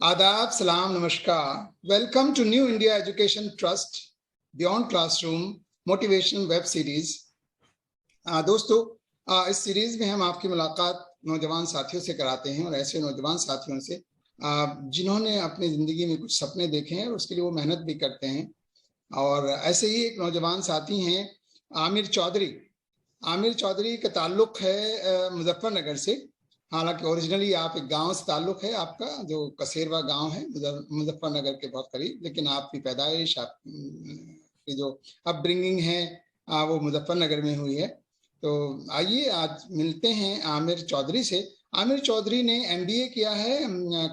आदाब, सलाम, नमस्कार। Welcome to new India education trust beyond classroom motivational web series. दोस्तों, इस सीरीज में हम आपकी मुलाकात नौजवान साथियों से कराते हैं, और ऐसे नौजवान साथियों से जिन्होंने अपनी जिंदगी में कुछ सपने देखे हैं और उसके लिए वो मेहनत भी करते हैं। और ऐसे ही एक नौजवान साथी हैं आमिर चौधरी। आमिर चौधरी का ताल्लुक है मुजफ्फरनगर से। हालांकि ओरिजिनली आप एक गांव से ताल्लुक है आपका, जो कसेरवा गांव है मुजफ्फरनगर के बहुत करीब, लेकिन आपकी पैदाइश, आप की जो अपब्रिंगिंग है वो मुजफ्फरनगर में हुई है। तो आइए आज मिलते हैं आमिर चौधरी से। आमिर चौधरी ने एमबीए किया है,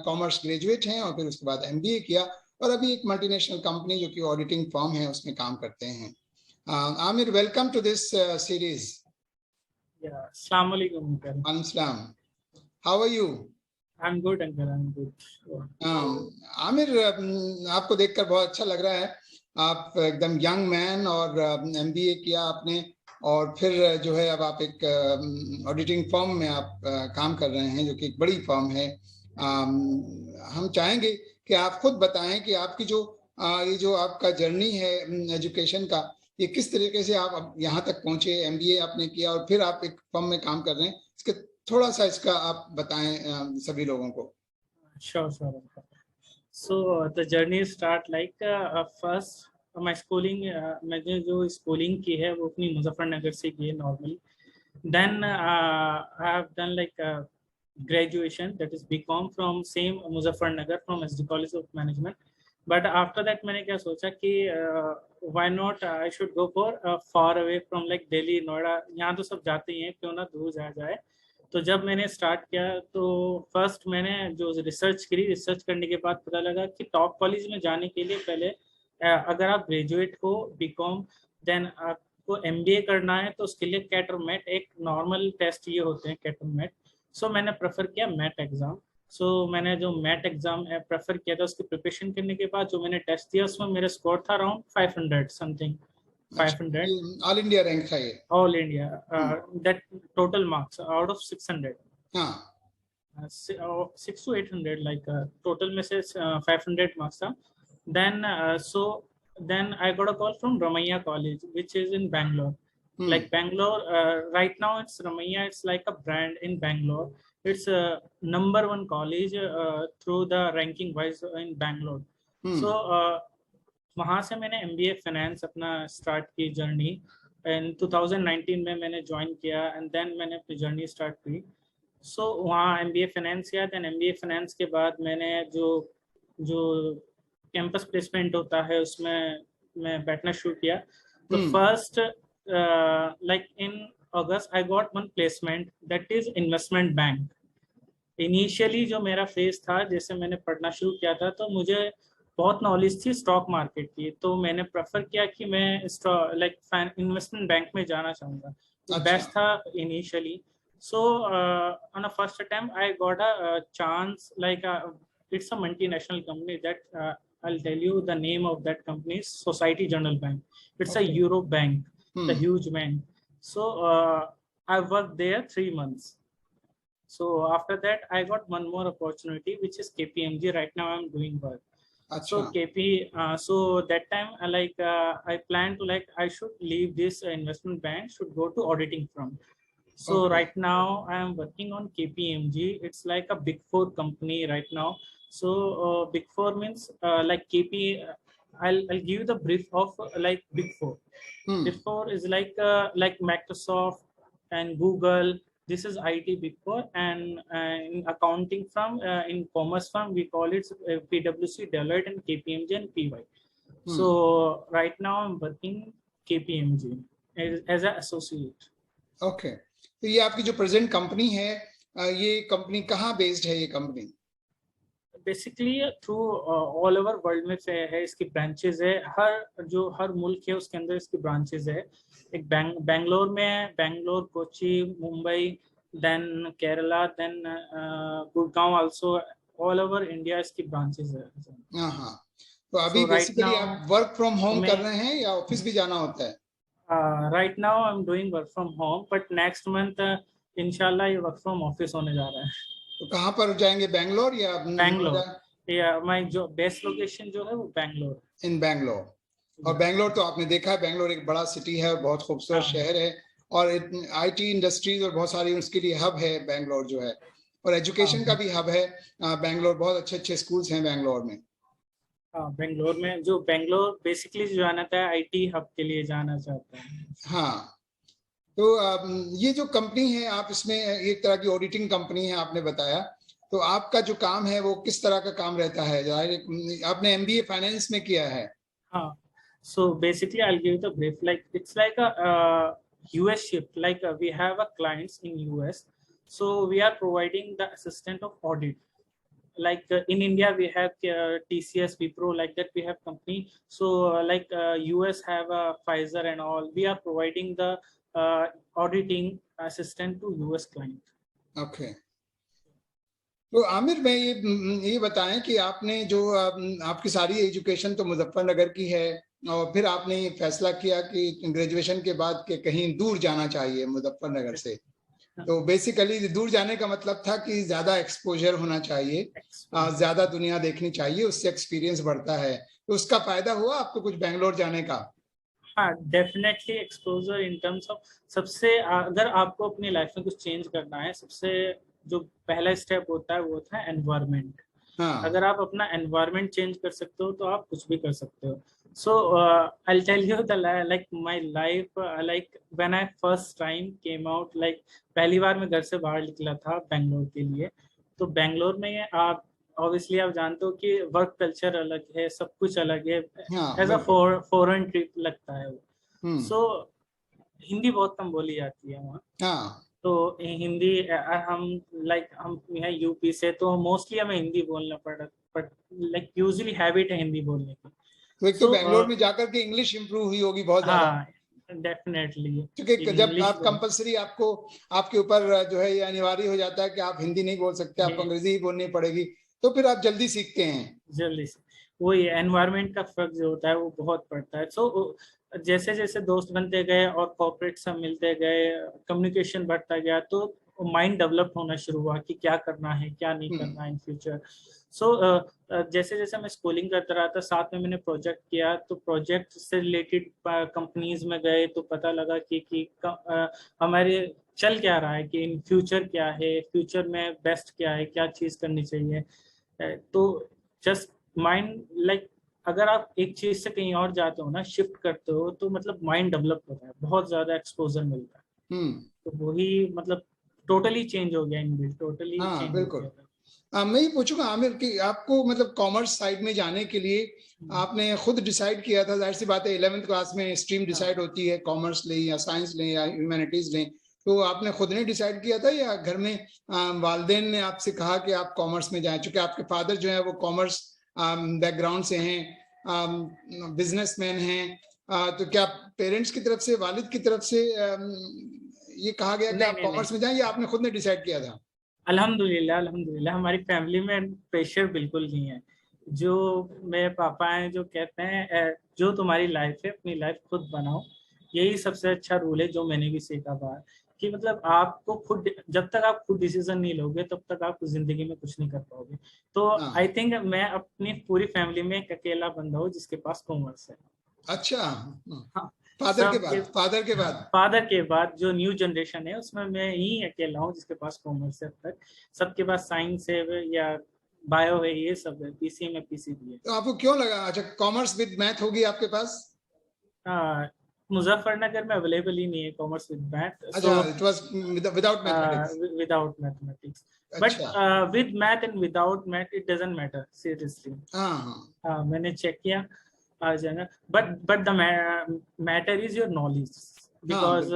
कॉमर्स ग्रेजुएट हैं, और फिर उसके बाद एमबीए किया, और अभी एक मल्टीनेशनल कंपनी जो कि ऑडिटिंग फर्म है उसमें काम करते हैं। Aamir, welcome to this series. Yeah, Assalamu alaikum, uncle. Assalam. How are you? I'm good, uncle. I'm good. Aamir, आपको देखकर बहुत अच्छा लग रहा है। आप एकदम यंग मैन, और एमबीए किया आपने, और फिर जो है अब आप एक ऑडिटिंग फर्म में आप काम कर रहे हैं, जो कि एक बड़ी फर्म है। हम चाहेंगे कि आप खुद बताएं कि आपकी जो ये जो आपका जर्नी है एजुकेशन का, ये किस तरीके से आप यहाँ तक पहुंचे। एमबीए आपने किया और फिर आप एक फर्म में काम कर रहे हैं, इसके थोड़ा सा इसका आप बताएं सभी लोगों को। Sure. So the journey start like first my schooling, मैंने जो schooling की है वो अपनी मुजफ्फरनगर से की है normally. Then I have done like graduation, that is BCom from same Muzaffarnagar from SD College of Management. But after that मैंने क्या सोचा कि why not I should go for far away from like Delhi, Noida. यहाँ तो सब जाते ही हैं, क्यों ना दूर जाए। तो जब मैंने स्टार्ट किया तो फर्स्ट मैंने जो रिसर्च करी, रिसर्च करने के बाद पता लगा कि टॉप कॉलेज में जाने के लिए पहले अगर आप ग्रेजुएट हो बीकॉम, देन आपको एमबीए करना है तो उसके लिए कैट और मैट, एक नॉर्मल टेस्ट ये होते हैं कैट और मैट। सो मैंने प्रेफर किया मैट एग्जाम। सो मैंने जो मैट एग्जाम प्रेफर किया था, उसकी प्रिपरेशन करने के बाद जो मैंने टेस्ट दिया उसमें मेरा स्कोर था around 500 something, 500 all India rank था ये? All India, that total marks out of 600. हाँ, 6 to 800 like total में से 500 marks था. Then then I got a call from Ramaiah College, which is in Bangalore. Like Bangalore, right now it's Ramaiah, it's like a brand in Bangalore. It's a #1 college through the ranking wise in Bangalore. So वहाँ से मैंने MBA finance अपना start की journey. इन 2019 में मैंने join किया, and then मैंने अपनी जर्नी स्टार्ट की। सो वहाँ MBA फाइनेंस किया। देन MBA फाइनेंस के बाद मैंने जो कैंपस प्लेसमेंट होता है उसमें मैं बैठना शुरू किया। तो first like in August I got one placement, that is investment bank. Initially जो मेरा फेज था, जैसे मैंने पढ़ना शुरू किया था तो मुझे बहुत नॉलेज थी स्टॉक मार्केट की, तो मैंने प्रेफर किया कि मैं लाइक इन्वेस्टमेंट बैंक में जाना चाहूँगा। तो बेस्ट था initially. So on a first attempt I got a chance, like it's a multinational company that I'll tell you the name of that company is Society General Bank. It's a Euro bank, the huge bank. So I worked there 3 months. So after that I got one more opportunity, which is KPMG. Right now I'm doing work. So so that time I plan to I should leave this investment bank, should go to auditing firm. So right now I am working on KPMG. It's like a big 4 company right now. So big 4 means like I'll give you the brief of like big 4. Big 4 is like Microsoft and Google. This is IT big 4, and in accounting firm, in commerce firm, we call it PwC, Deloitte, and KPMG and PY. So right now I'm working KPMG as an associate. Okay. तो ये आपकी जो present company है, ये company कहाँ based है? ये company basically through all over world में है, इसकी ब्रांचेस है। हर मुल्क है उसके अंदर इसकी ब्रांचेस है। एक बैंगलोर में है, Bangalore, Kochi, Mumbai, then Kerala, then Gurgaon also. All over India इसकी ब्रांचेस है। हाँ, तो अभी बेसिकली आप वर्क फ्रॉम होम कर रहे हैं या ऑफिस भी जाना होता है? Right now I am doing work from home, but next month इंशाल्लाह ये वर्क फ्रॉम ऑफिस होने जा रहा है। तो कहाँ पर जाएंगे? बैंगलोर या बैंगलोर? माय जो बेस्ट लोकेशन जो है वो बैंगलोर, इन बैंगलोर। और बैंगलोर तो आपने देखा है, बैंगलोर एक बड़ा सिटी है, बहुत खूबसूरत शहर है, और आईटी इंडस्ट्रीज और बहुत सारी उसके लिए हब है बैंगलोर जो है, और एजुकेशन का भी हब है बैंगलोर। बहुत अच्छे अच्छे स्कूल्स हैं बैंगलोर में। बैंगलोर में जो बैंगलोर बेसिकली जो जाना था आईटी हब के लिए जाना चाहता है। हाँ, तो ये जो कंपनी है, आप इसमें एक तरह की ऑडिटिंग कंपनी है आपने बताया, तो आपका जो काम है वो किस तरह का काम रहता है? आपने एमबीए फाइनेंस में किया है। हाँ, so basically I'll give you the brief. Like it's like a US shift. Like we have a clients in US, so we are providing the assistant of audit. Like in India we have TCS, Wipro, like that we have company. So like US have Pfizer and all. We are providing the auditing assistant to US client. Okay. तो आमिर मैं ये बताएं कि आपने जो आपकी सारी education तो मुजफ्फरनगर की है, और फिर आपने ये फैसला किया कि ग्रेजुएशन के बाद के कहीं दूर जाना चाहिए मुजफ्फरनगर से। तो बेसिकली दूर जाने का मतलब था कि ज्यादा एक्सपोजर होना चाहिए, ज्यादा दुनिया देखनी चाहिए, उससे एक्सपीरियंस बढ़ता है। तो उसका फायदा हुआ आपको कुछ बैंगलोर जाने का? हाँ, definitely exposure in terms of, सबसे अगर आपको अपनी लाइफ में कुछ चेंज करना है, सबसे जो पहला स्टेप होता है वो होता है एनवायरनमेंट। हाँ। अगर आप अपना एनवायरनमेंट चेंज कर सकते हो तो आप कुछ भी कर सकते हो। So I tell you the like my life, like when I first time came out, like पहली बार मैं घर से बाहर निकला था बैंगलोर के लिए। तो बैंगलोर में आप ऑब्वियसली आप जानते हो कि वर्क कल्चर अलग है, सब कुछ अलग है, हाँ, एज अ फॉरेन ट्रिप लगता है वो। सो हिंदी बहुत कम बोली जाती है वहाँ। हाँ। तो हिंदी हम लाइक हम यहाँ यूपी से, तो मोस्टली हमें हिंदी बोलना पड़ा, बट लाइक यूजुअली हैबिट है हिंदी बोलने की। तो एक तो बैंगलोर में जाकर के इंग्लिश इंप्रूव हुई होगी बहुत ज्यादा। हाँ, डेफिनेटली, क्योंकि जब इंग्लिश आप कंपलसरी आपको आपके ऊपर जो है ये अनिवार्य हो जाता है कि आप हिंदी नहीं बोल सकते, आपको अंग्रेजी ही बोलनी पड़ेगी, तो फिर आप जल्दी सीखते हैं। जल्दी से वही एनवायरनमेंट का फर्क जो होता है वो बहुत पड़ता है। सो जैसे जैसे दोस्त बनते गए और कॉर्पोरेट सब मिलते गए, कम्युनिकेशन बढ़ता गया, तो माइंड डेवलप होना शुरू हुआ कि क्या करना है क्या नहीं करना है इन फ्यूचर। सो जैसे जैसे मैं स्कूलिंग करता रहा था, साथ में मैंने प्रोजेक्ट किया, तो प्रोजेक्ट से रिलेटेड कंपनीज में गए तो पता लगा कि हमारे चल क्या रहा है, कि इन फ्यूचर क्या है, फ्यूचर में बेस्ट क्या है, क्या चीज़ करनी चाहिए। तो जस्ट माइंड लाइक अगर आप एक चीज से कहीं और जाते हो ना, शिफ्ट करते हो, तो मतलब माइंड डेवलप होता है, बहुत ज्यादा एक्सपोजर मिलता है। तो वही मतलब टोटली चेंज हो गया, इनबिल्ट टोटली हाँ, चेंज हो बिल्कुल। गया। मैं ये पूछूंगा आमिर कि आपको मतलब कॉमर्स साइड में जाने के लिए आपने खुद डिसाइड किया था? जाहिर सी बात है 11th क्लास में स्ट्रीम डिसाइड होती है, कॉमर्स लें या साइंस लें या ह्यूमैनिटीज लें, तो आपने खुद ने डिसाइड किया था या घर में वालिदैन ने आपसे कहा कि आप कॉमर्स में जाएं? चूंकि आपके फादर जो है वो कॉमर्स बैकग्राउंड से हैं, बिजनेसमैन हैं, तो क्या पेरेंट्स की तरफ से, वालिद की तरफ से ये कहा गया कि आप कॉमर्स में जाएं, या आपने खुद ने डिसाइड किया था? अल्हम्दुलिल्लाह, अल्हम्दुलिल्लाह हमारी फैमिली में प्रेशर बिल्कुल नहीं है। जो मेरे पापा हैं जो कहते हैं जो तुम्हारी लाइफ है अपनी लाइफ खुद बनाओ, यही सबसे अच्छा रूल है जो मैंने भी सीखा बाहर, कि मतलब आपको खुद, जब तक आप खुद डिसीजन नहीं लोगे तब तक आप जिंदगी में कुछ नहीं कर पाओगे। तो आई थिंक मैं अपनी पूरी फैमिली में एक अकेला बंदा हूँ जिसके पास कॉमर्स है। अच्छा। हाँ, फादर के बाद जो न्यू जनरेशन है उसमें मैं ही अकेला हूँ जिसके पास कॉमर्स है। अब तक सबके पास साइंस है या बायो है, ये सब है, पीसी में पीसीबी है। तो आपको क्यों लगा अच्छा कॉमर्स विद मैथ होगी आपके पास? मुजफ्फरनगर में अवेलेबल ही नहीं है कॉमर्स विद मैथ। अच्छा, it was without mathematics. Without mathematics, but with math and without math it doesn't matter seriously. हाँ, मैंने चेक किया, आ जाएगा, but the matter is your knowledge, because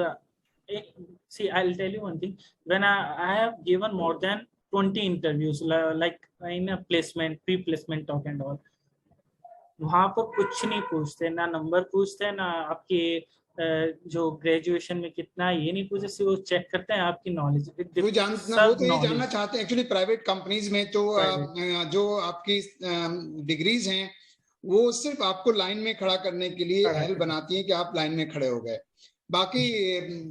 see I'll tell you one thing, when I have given more than 20 interviews like in a placement, pre-placement talk and all, वहां पर कुछ नहीं पूछते, ना नंबर पूछते, ना आपके जो ग्रेजुएशन में कितना, ये नहीं पूछते, सिर्फ वो चेक करते हैं आपकी नॉलेज। वो तो ये जानना चाहते हैं एक्चुअली प्राइवेट कंपनीज में, तो जो आपकी डिग्रीज हैं वो सिर्फ आपको लाइन में खड़ा करने के लिए अहल बनाती हैं कि आप लाइन में खड़े हो गए। बाकी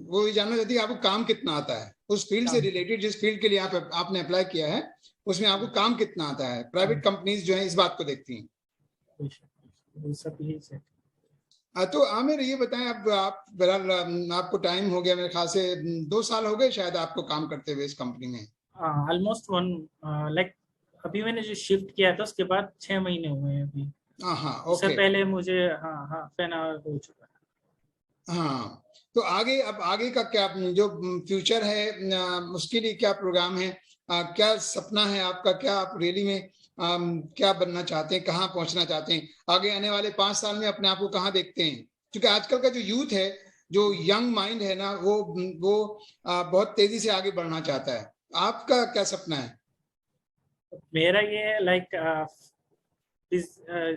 वो ये जानना चाहती है आपको काम कितना आता है उस फील्ड से रिलेटेड, जिस फील्ड के लिए आपने अप्लाई किया है उसमें आपको काम कितना आता है। प्राइवेट कंपनीज जो है इस बात को देखती हैं। तो आमिर ये बताएं, अब आप बहरहाल आपको टाइम हो गया, मेरे ख्याल से 2 साल हो गए शायद आपको काम करते हुए इस कंपनी में। ऑलमोस्ट 1 लाइक अभी मैंने जो शिफ्ट किया था उसके बाद 6 महीने हुए हैं अभी। हाँ उससे ओके। पहले मुझे हाँ FNR हो चुका है। हाँ तो आगे, अब आगे का क्या जो फ्यूचर है उसके लिए क्या प्रोग्राम है, क्या सपना है आपका, क्या आप रैली में क्या बनना चाहते हैं, कहाँ पहुंचना चाहते हैं, आगे आने वाले 5 साल में अपने आप को कहाँ देखते हैं? क्योंकि आजकल का जो यूथ है, जो यंग माइंड है ना, वो बहुत तेजी से आगे बढ़ना चाहता है। आपका क्या सपना है? मेरा ये लाइक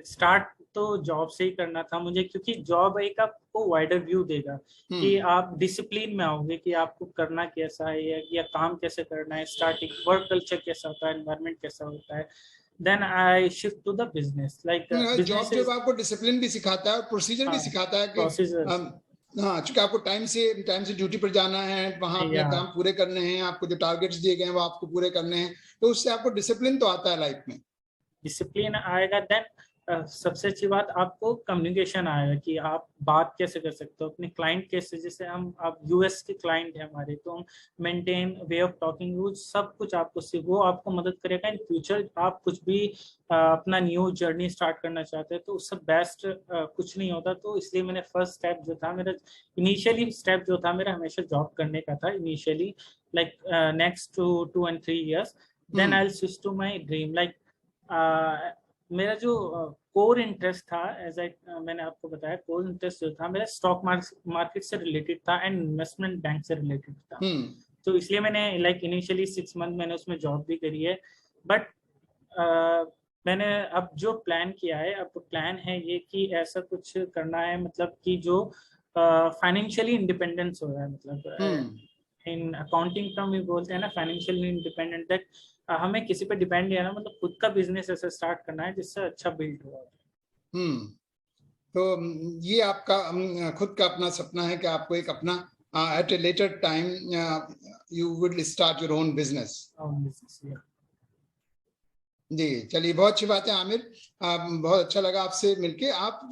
स्टार्ट तो जॉब से ही करना था मुझे, क्योंकि जॉब एक आपको वाइडर व्यू देगा कि आप डिसिप्लिन में आओगे कि आपको करना कैसा है या काम कैसे करना है, स्टार्टिंग वर्क कल्चर कैसा होता है, एनवायरनमेंट कैसा होता है। Then I shift to the business, like job जब आपको डिसिप्लिन भी सिखाता है और प्रोसीजर भी सिखाता है कि हाँ, चूंकि आपको टाइम से ड्यूटी पर जाना है, वहां अपने काम पूरे करने हैं, आपको जो टारगेट्स दिए गए हैं वो आपको पूरे करने हैं, तो उससे आपको डिसिप्लिन तो आता है लाइफ में। डिसिप्लिन आएगा। देन सबसे अच्छी बात आपको कम्युनिकेशन आएगा कि आप बात कैसे कर सकते हो अपने क्लाइंट कैसे, जैसे आप यूएस के क्लाइंट है हमारे, तो हम मेंटेन वे ऑफ टॉकिंग, वो सब कुछ आपको वो आपको मदद करेगा इन फ्यूचर। आप कुछ भी अपना न्यू जर्नी स्टार्ट करना चाहते हैं तो उससे बेस्ट कुछ नहीं होता। तो इसलिए मैंने फर्स्ट स्टेप जो था मेरा, इनिशियली स्टेप जो था मेरा हमेशा जॉब करने का था initially, like next 2 and 3 years। Then I will switch to my dream. Like मेरा जो कोर इंटरेस्ट था, मैंने आपको बताया, कोर इंटरेस्ट जो था मेरा स्टॉक मार्केट से रिलेटेड था एंड इन्वेस्टमेंट बैंक से रिलेटेड था। तो इसलिए मैंने लाइक इनिशियली 6 मंथ मैंने उसमें जॉब भी करी है। बट मैंने अब जो प्लान किया है, अब प्लान है ये कि ऐसा कुछ करना है, मतलब कि जो फाइनेंशियली इंडिपेंडेंस हो रहा है, मतलब इन अकाउंटिंग टर्म भी बोलते हैं ना फाइनेंशियली इंडिपेंडेंट, दैट हमें किसी पे डिपेंड नहीं है ना, मतलब खुद का बिजनेस ऐसा स्टार्ट करना है जिससे अच्छा बिल्ड हो। तो ये आपका खुद का अपना सपना है कि आपको एक अपना at a later time you would start your own business. जी चलिए, बहुत अच्छी बात है आमिर, बहुत अच्छा लगा आपसे मिलके। आप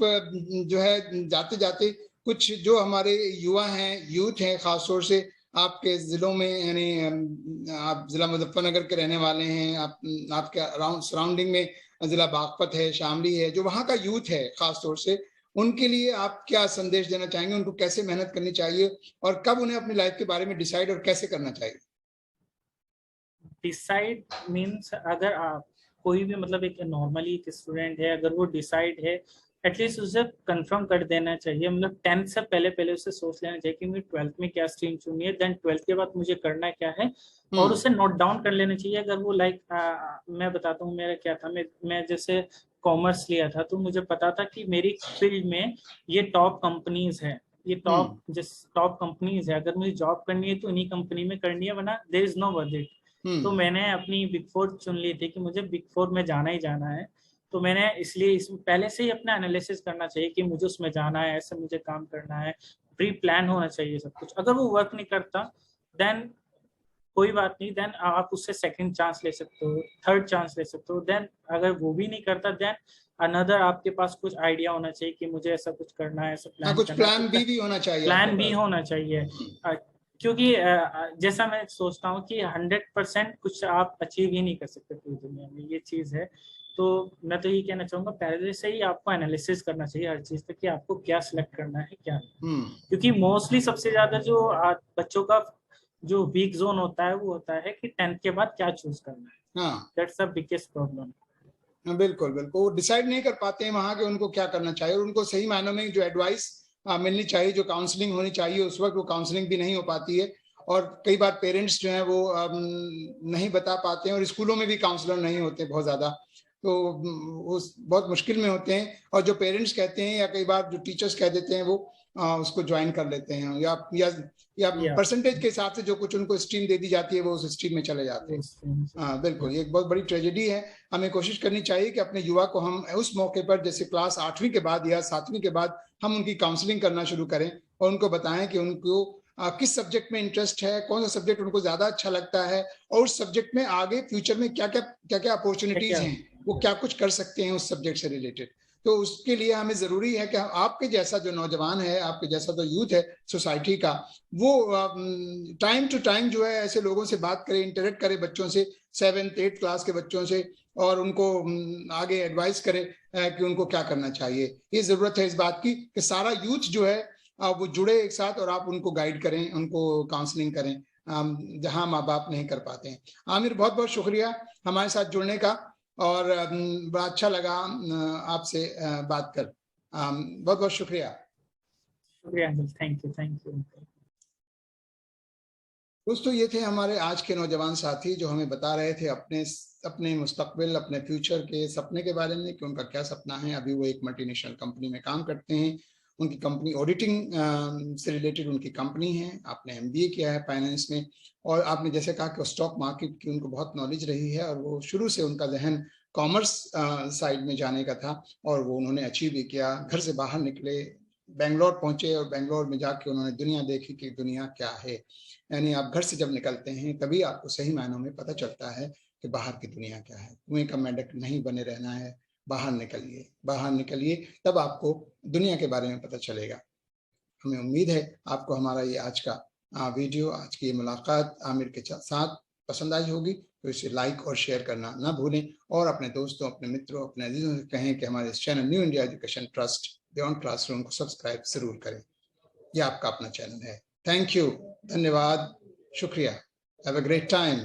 जो है जाते जाते कुछ जो हमारे युवा हैं, यूथ हैं, खासतौर से आपके जिलों में, यानी आप जिला मुजफ्फरनगर के रहने वाले हैं, आपके अराउंड सराउंडिंग में जिला बागपत है, शामली है, जो वहाँ का यूथ है खासतौर से, उनके लिए आप क्या संदेश देना चाहेंगे? उनको कैसे मेहनत करनी चाहिए और कब उन्हें अपनी लाइफ के बारे में डिसाइड और कैसे करना चाहिए? डिसाइड मीन्स अगर आप कोई भी, मतलब एक नॉर्मली एक स्टूडेंट है, अगर वो डिसाइड है एटलीस्ट उसे कंफर्म कर देना चाहिए, मतलब 10th से पहले उसे सोच लेना चाहिए कि मुझे 12th में क्या स्ट्रीम चुननी है, देन 12th के बाद मुझे करना क्या है, और उसे नोट डाउन कर लेना चाहिए। अगर वो लाइक मैं बताता हूँ मेरा क्या था, मैं जैसे कॉमर्स लिया था तो मुझे पता था कि मेरी फील्ड में ये टॉप कंपनीज है, ये टॉप कंपनीज है, अगर मुझे जॉब करनी है तो इन्हीं कंपनी में करनी है, वरना there is no worth it. तो मैंने अपनी बिग 4 चुन ली थी कि मुझे बिग 4 में जाना ही जाना है। तो मैंने इसलिए इसमें पहले से ही अपना एनालिसिस करना चाहिए कि मुझे उसमें जाना है, ऐसे मुझे काम करना है, प्री प्लान होना चाहिए सब कुछ। अगर वो वर्क नहीं करता देन कोई बात नहीं, देन आप उससे सेकंड चांस ले सकते हो, थर्ड चांस ले सकते हो। देन अगर वो भी नहीं करता देन अनदर आपके पास कुछ आइडिया होना चाहिए कि मुझे ऐसा कुछ करना है, ऐसा प्लान कुछ करना है, प्लान बी भी होना चाहिए, प्लान बी होना चाहिए। क्योंकि जैसा मैं सोचता हूँ कि 100% कुछ आप अचीव ही नहीं कर सकते पूरी दुनिया में, ये चीज है। तो मैं तो ये कहना चाहूंगा पहले से ही आपको एनालिसिस करना चाहिए हर चीज का कि आपको क्या सिलेक्ट करना है क्या नहीं। क्योंकि मोस्टली सबसे ज्यादा जो बच्चों का जो वीक जोन होता है वो होता है कि 10th के बाद क्या चूज करना है। That's the biggest problem. बिल्कुल बिल्कुल, वो डिसाइड नहीं कर पाते हैं वहां के उनको क्या करना चाहिए, और उनको सही मायनों में जो एडवाइस मिलनी चाहिए, जो काउंसलिंग होनी चाहिए उस वक्त वो काउंसलिंग भी नहीं हो पाती है। और कई बार पेरेंट्स जो है वो नहीं बता पाते हैं, और स्कूलों में भी काउंसलर नहीं होते बहुत ज्यादा, तो वो बहुत मुश्किल में होते हैं। और जो पेरेंट्स कहते हैं या कई बार जो टीचर्स कह देते हैं वो उसको ज्वाइन कर लेते हैं, या परसेंटेज के हिसाब से जो कुछ उनको स्ट्रीम दे दी जाती है वो उस स्ट्रीम में चले जाते हैं। बिल्कुल, ये एक बहुत बड़ी ट्रेजेडी है। हमें कोशिश करनी चाहिए कि अपने युवा को हम उस मौके पर, जैसे क्लास 8वीं के बाद या 7वीं के बाद, हम उनकी काउंसलिंग करना शुरू करें, और उनको बताएं कि उनको किस सब्जेक्ट में इंटरेस्ट है, कौन सा सब्जेक्ट उनको ज्यादा अच्छा लगता है, और उस सब्जेक्ट में आगे फ्यूचर में क्या क्या अपॉर्चुनिटीज हैं, वो क्या कुछ कर सकते हैं उस सब्जेक्ट से रिलेटेड। तो उसके लिए हमें जरूरी है कि आपके जैसा जो नौजवान है, आपके जैसा जो यूथ है सोसाइटी का, वो टाइम टू टाइम जो है ऐसे लोगों से बात करे, इंटरेक्ट करे बच्चों से, 7th 8th क्लास के बच्चों से, और उनको आगे एडवाइस करे कि उनको क्या करना चाहिए। ये जरूरत है इस बात की कि सारा यूथ जो है वो जुड़े एक साथ, और आप उनको गाइड करें, उनको काउंसलिंग करें जहां माँ बाप नहीं कर पाते हैं। आमिर, बहुत बहुत शुक्रिया हमारे साथ जुड़ने का, और बड़ा अच्छा लगा आपसे बात कर। बहुत बहुत शुक्रिया। Thank you. दोस्तों, ये थे हमारे आज के नौजवान साथी जो हमें बता रहे थे अपने मुस्तकबिल, अपने फ्यूचर के सपने के बारे में कि उनका क्या सपना है। अभी वो एक मल्टीनेशनल कंपनी में काम करते हैं, उनकी कंपनी ऑडिटिंग से रिलेटेड उनकी कंपनी है। आपने MBA किया है फाइनेंस में, और आपने जैसे कहा कि स्टॉक मार्केट की उनको बहुत नॉलेज रही है, और वो शुरू से उनका जहन कॉमर्स साइड में जाने का था, और वो उन्होंने अचीव भी किया। घर से बाहर निकले, बेंगलोर पहुंचे, और बेंगलोर में जाके उन्होंने दुनिया देखी कि दुनिया क्या है। यानी आप घर से जब निकलते हैं तभी आपको सही मायनों में पता चलता है कि बाहर की दुनिया क्या है। कुएं का मेंढक नहीं बने रहना है, बाहर निकलिए, बाहर निकलिए, तब आपको दुनिया के बारे में पता चलेगा। हमें उम्मीद है आपको हमारा ये आज का वीडियो, आज की ये मुलाकात आमिर के साथ पसंद आई होगी। तो इसे लाइक और शेयर करना ना भूलें, और अपने दोस्तों, अपने मित्रों, अपने अजीजों से कहें कि हमारे इस channel new India education trust beyond classroom को सब्सक्राइब जरूर करें। ये आपका अपना चैनल है। थैंक यू, धन्यवाद, शुक्रिया। Have a great time.